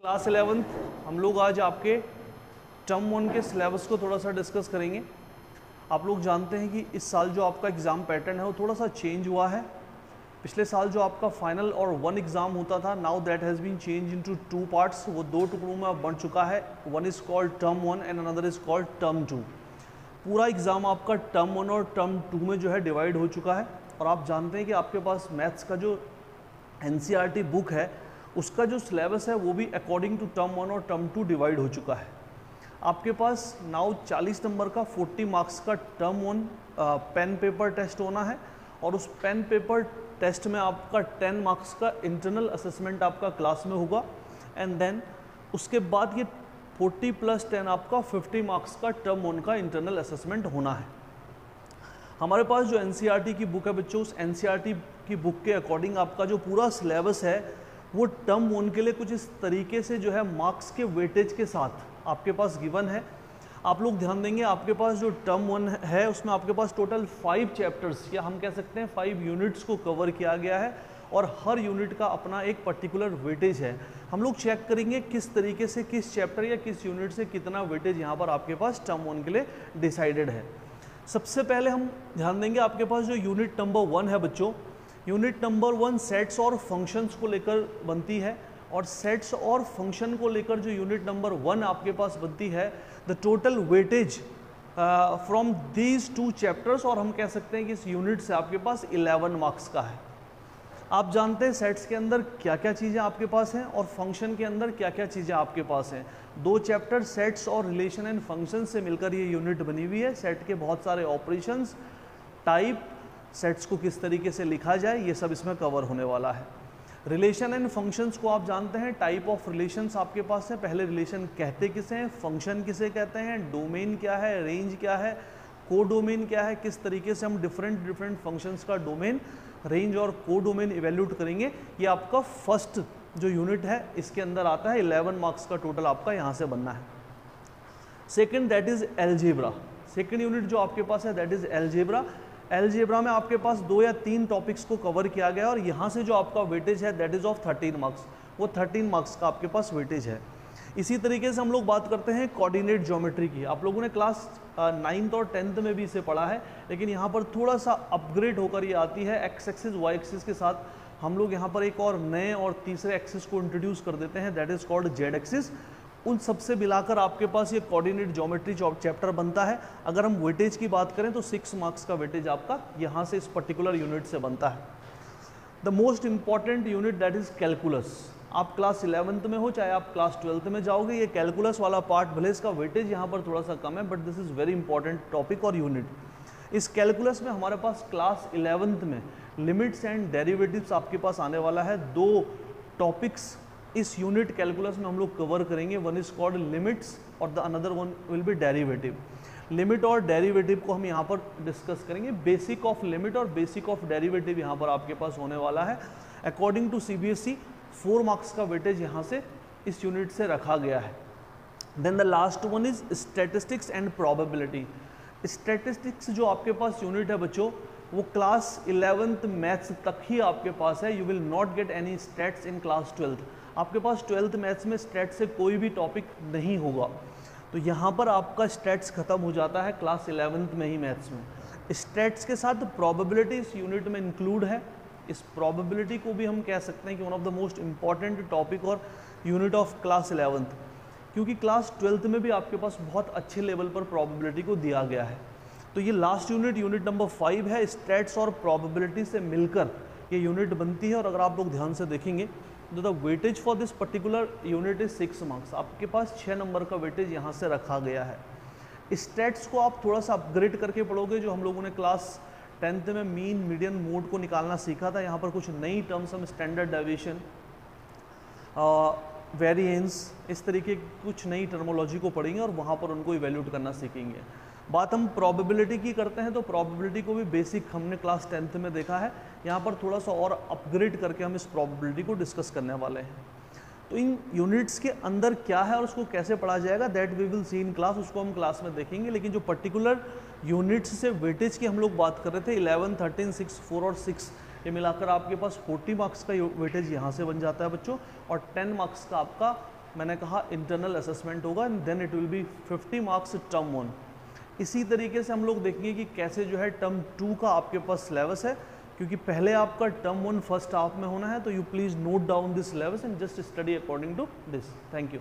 Class 11th हम लोग आज आपके टर्म 1 के सिलेबस को थोड़ा सा डिस्कस करेंगे। आप लोग जानते हैं कि इस साल जो आपका एग्ज़ाम पैटर्न है वो थोड़ा सा चेंज हुआ है। पिछले साल जो आपका फाइनल और वन एग्ज़ाम होता था, now that has been change into two parts. वो दो टुकड़ों में अब बढ़ चुका है। One is called term 1 and another is called term 2। पूरा एग्ज़ाम आपका टर्म 1 और टर्म 2 में जो है डिवाइड हो चुका है। और आप जानते हैं कि आपके पास मैथ्स का जो NCERT बुक है उसका जो सिलेबस है वो भी अकॉर्डिंग टू टर्म 1 और टर्म 2 डिवाइड हो चुका है। आपके पास नाउ 40 नंबर का 40 मार्क्स का टर्म 1 पेन पेपर टेस्ट होना है और उस पेन पेपर टेस्ट में आपका 10 मार्क्स का इंटरनल असेसमेंट आपका क्लास में होगा। एंड देन उसके बाद ये 40 + 10 आपका 50 मार्क्स का टर्म 1 का इंटरनल असेसमेंट होना है। हमारे पास जो NCERT की बुक है बच्चों, उस NCERT की बुक के अकॉर्डिंग आपका जो पूरा सिलेबस है वो टर्म 1 के लिए कुछ इस तरीके से जो है मार्क्स के वेटेज के साथ आपके पास गिवन है। आप लोग ध्यान देंगे, आपके पास जो टर्म 1 है उसमें आपके पास टोटल 5 चैप्टर्स या हम कह सकते हैं 5 यूनिट्स को कवर किया गया है और हर यूनिट का अपना एक पर्टिकुलर वेटेज है। हम लोग चेक करेंगे किस तरीके से किस चैप्टर या किस यूनिट से कितना वेटेज यहाँ पर आपके पास टर्म 1 के लिए डिसाइडेड है। सबसे पहले हम ध्यान देंगे आपके पास जो यूनिट नंबर 1 है बच्चों, यूनिट नंबर 1 सेट्स और फंक्शंस को लेकर बनती है। और सेट्स और फंक्शन को लेकर जो यूनिट नंबर 1 आपके पास बनती है, the total weightage from these 2 chapters, और हम कह सकते हैं कि इस यूनिट से आपके पास 11 मार्क्स का है। आप जानते हैं सेट्स के अंदर क्या क्या चीज़ें आपके पास हैं और फंक्शन के अंदर क्या क्या चीज़ें आपके पास हैं। 2 चैप्टर सेट्स और रिलेशन एंड फंक्शन से मिलकर ये यूनिट बनी हुई है। सेट के बहुत सारे ऑपरेशंस, टाइप, सेट्स को किस तरीके से लिखा जाए, ये सब इसमें कवर होने वाला है। रिलेशन एंड फंक्शंस को आप जानते हैं, टाइप ऑफ रिलेशंस आपके पास है। पहले रिलेशन कहते किसे हैं, फंक्शन किसे कहते हैं, डोमेन क्या है, रेंज क्या है, कोडोमेन क्या है, किस तरीके से हम डिफरेंट फंक्शंस का डोमेन, रेंज और कोडोमेन इवेल्यूट करेंगे। ये आपका फर्स्ट जो यूनिट है इसके अंदर आता है। 11 मार्क्स का टोटल आपका यहाँ से बनना है। Second that is algebra. Second unit जो आपके पास है दैट इज एलजेब्रा। एलजेब्रा में आपके पास 2 या 3 टॉपिक्स को कवर किया गया और यहाँ से जो आपका वेटेज है दैट इज ऑफ 13 मार्क्स। वो 13 मार्क्स का आपके पास वेटेज है। इसी तरीके से हम लोग बात करते हैं कोऑर्डिनेट ज्योमेट्री की। आप लोगों ने क्लास 9th और 10th में भी इसे पढ़ा है, लेकिन यहाँ पर थोड़ा सा अपग्रेड होकर ये आती है। एक्स एक्सिस वाई एक्सिस के साथ हम लोग यहाँ पर एक और नए और तीसरे एक्सिस को इंट्रोड्यूस कर देते हैं, that is called Z axis. उन सबसे मिलाकर आपके पास ये कोऑर्डिनेट ज्योमेट्री चैप्टर बनता है। अगर हम वेटेज की बात करें तो 6 मार्क्स का वेटेज आपका यहाँ से इस पर्टिकुलर यूनिट से बनता है। The most important unit that is calculus. आप क्लास 11th में हो चाहे आप क्लास 12th में जाओगे, ये कैलकुलस वाला पार्ट भले इसका वेटेज यहाँ पर थोड़ा सा कम है, but this is very important topic और यूनिट। इस कैलकुलस में हमारे पास क्लास 11th में लिमिट्स एंड डेरिवेटिव्स आपके पास आने वाला है। 2 टॉपिक्स इस यूनिट कैलकुलस में हम लोग कवर करेंगे। वन इज कॉल्ड लिमिट्स और the another one will be derivative. Limit और डेरिवेटिव को हम यहाँ पर डिस्कस करेंगे। बेसिक ऑफ लिमिट और बेसिक ऑफ डेरिवेटिव यहाँ पर आपके पास होने वाला है। अकॉर्डिंग टू CBSE 4 मार्क्स का वेटेज यहाँ से इस यूनिट से रखा गया है। Then the last one is statistics and probability. Statistics जो आपके पास यूनिट है बच्चों, वो क्लास 11th मैथ्स तक ही आपके पास है। You will not get any stats in class 12th। आपके पास 12th मैथ्स में स्टैट से कोई भी टॉपिक नहीं होगा, तो यहाँ पर आपका स्टैट्स खत्म हो जाता है क्लास 11th में ही मैथ्स में। स्टैट्स के साथ प्रोबेबिलिटी इस यूनिट में इंक्लूड है। इस प्रोबेबिलिटी को भी हम कह सकते हैं कि one of the most important topic और यूनिट ऑफ क्लास 11th, क्योंकि क्लास 12th में भी आपके पास बहुत अच्छे लेवल पर प्रोबेबिलिटी को दिया गया है। तो ये लास्ट यूनिट, यूनिट नंबर 5 है। स्टैट्स और प्रोबेबिलिटी से मिलकर ये यूनिट बनती है। और अगर आप लोग ध्यान से देखेंगे तो the weightage for this particular unit is 6 marks. आपके पास 6 नंबर का वेटेज यहाँ से रखा गया है। स्टैट्स को आप थोड़ा सा अपग्रेड करके पढ़ोगे, जो हम लोगों ने क्लास 10th में मीन मीडियन मोड को निकालना सीखा था। यहाँ पर कुछ नई टर्म्स हम स्टैंडर्ड डेविएशन, वेरिएंस, इस तरीके की कुछ नई टर्मोलॉजी को पढ़ेंगे और वहाँ पर उनको इवेल्यूट करना सीखेंगे। बात हम प्रोबेबिलिटी की करते हैं तो प्रोबेबिलिटी को भी बेसिक हमने क्लास 10th में देखा है। यहाँ पर थोड़ा सा और अपग्रेड करके हम इस प्रोबेबिलिटी को डिस्कस करने वाले हैं। तो इन यूनिट्स के अंदर क्या है और उसको कैसे पढ़ा जाएगा that we will see in class, उसको हम क्लास में देखेंगे। लेकिन जो पर्टिकुलर यूनिट्स से वेटेज की हम लोग बात कर रहे थे 11, 13, 6, 4 और 6, ये मिलाकर आपके पास 40 मार्क्स का वेटेज यहाँ से बन जाता है बच्चों, और 10 मार्क्स का आपका मैंने कहा इंटरनल असेसमेंट होगा and then it will be 50 marks term 1। इसी तरीके से हम लोग देखेंगे कि कैसे जो है टर्म 2 का आपके पास सिलेबस है, क्योंकि पहले आपका टर्म 1 फर्स्ट हाफ में होना है, तो you please note down this syllabus and just study according to this. Thank you.